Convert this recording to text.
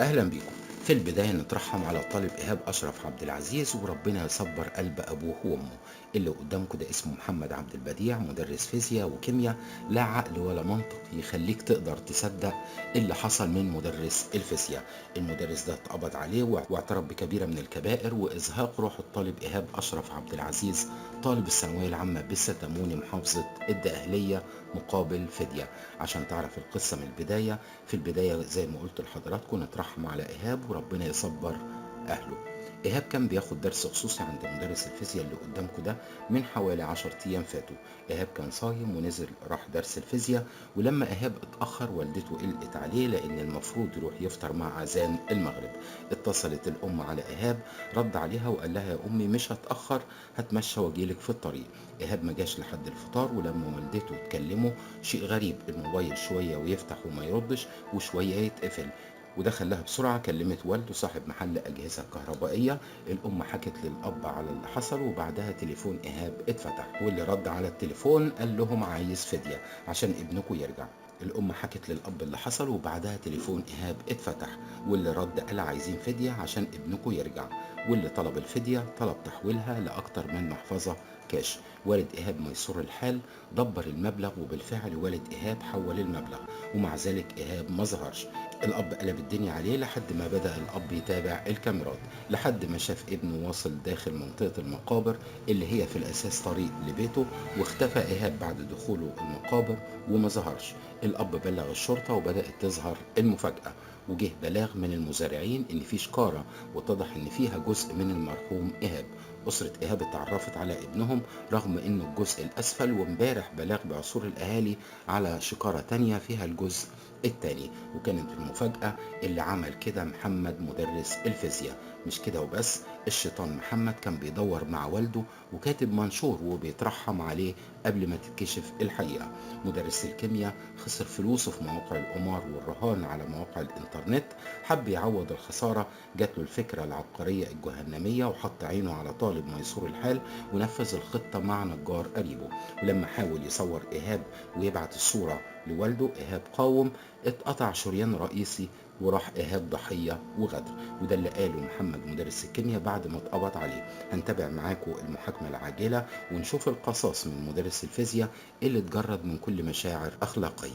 أهلا بيكم. في البداية نترحم على الطالب إيهاب أشرف عبد العزيز وربنا يصبر قلب أبوه وأمه. اللي قدامكم ده اسمه محمد عبد البديع، مدرس فيزياء وكيمياء. لا عقل ولا منطق يخليك تقدر تصدق اللي حصل من مدرس الفيزياء. المدرس ده اتقبض عليه واعترف بكبيرة من الكبائر وإزهاق روح الطالب إيهاب أشرف عبد العزيز، طالب الثانوية العامة بالستاموني محافظة الدقهلية، مقابل فدية. عشان تعرف القصة من البداية، في البداية زي ما قلت لحضراتكم نترحم على إيهاب وربنا يصبر أهله. إيهاب كان بياخد درس خصوصي عند مدرس الفيزياء اللي قدامكم ده من حوالي 10 أيام فاتوا. إيهاب كان صايم ونزل راح درس الفيزياء، ولما إيهاب اتأخر والدته قلقت عليه لأن المفروض يروح يفطر مع أذان المغرب. اتصلت الأم على إيهاب، رد عليها وقال لها يا أمي مش هتأخر، هتمشى واجيلك في الطريق. إيهاب ما جاش لحد الفطار، ولما والدته اتكلموا شيء غريب، الموبايل شوية ويفتح وما يردش وشوية يتقفل. وده خلاها بسرعة كلمت والده صاحب محل أجهزة كهربائية. الأم حكت للأب على اللي حصل، وبعدها تليفون إيهاب اتفتح، واللي رد على التليفون قال لهم عايز فدية عشان ابنكم يرجع. الأم حكت للأب اللي حصل، وبعدها تليفون إيهاب اتفتح، واللي رد قال عايزين فدية عشان ابنكم يرجع. واللي طلب الفدية طلب تحويلها لأكتر من محفظة كاش. والد إيهاب ميسور الحال دبر المبلغ، وبالفعل والد إيهاب حول المبلغ، ومع ذلك إيهاب ما ظهرش. الأب قلب الدنيا عليه لحد ما بدأ الأب يتابع الكاميرات، لحد ما شاف ابنه واصل داخل منطقة المقابر اللي هي في الأساس طريق لبيته، واختفى إيهاب بعد دخوله المقابر وما ظهرش. الأب بلغ الشرطة وبدأت تظهر المفاجأة، وجه بلاغ من المزارعين إن في شكارة واتضح إن فيها جزء من المرحوم إيهاب. أسرة إيهاب اتعرفت على ابنهم رغم إنه الجزء الأسفل، وامبارح بلاغ بعثور الأهالي على شكارة تانية فيها الجزء التاني. وكانت المفاجأة اللي عمل كده محمد مدرس الفيزياء. مش كده وبس، الشيطان محمد كان بيدور مع والده وكاتب منشور وبيترحم عليه قبل ما تتكشف الحقيقة. مدرس الكيمياء خسر فلوسه في مواقع القمار والرهان على مواقع الإنترنت، حب يعوض الخسارة، جات له الفكرة العبقرية الجهنمية وحط عينه على طالب ميسور الحال ونفذ الخطة مع نجار قريبه. ولما حاول يصور إيهاب ويبعت الصورة لوالده، إيهاب قاوم، اتقطع شريان رئيسي وراح إيهاب ضحية وغدر. وده اللي قاله محمد مدرس الكيمياء بعد ما اتقبض عليه. هنتابع معاكم المحاكمة العاجلة ونشوف القصاص من مدرس الفيزياء اللي اتجرد من كل مشاعر أخلاقية.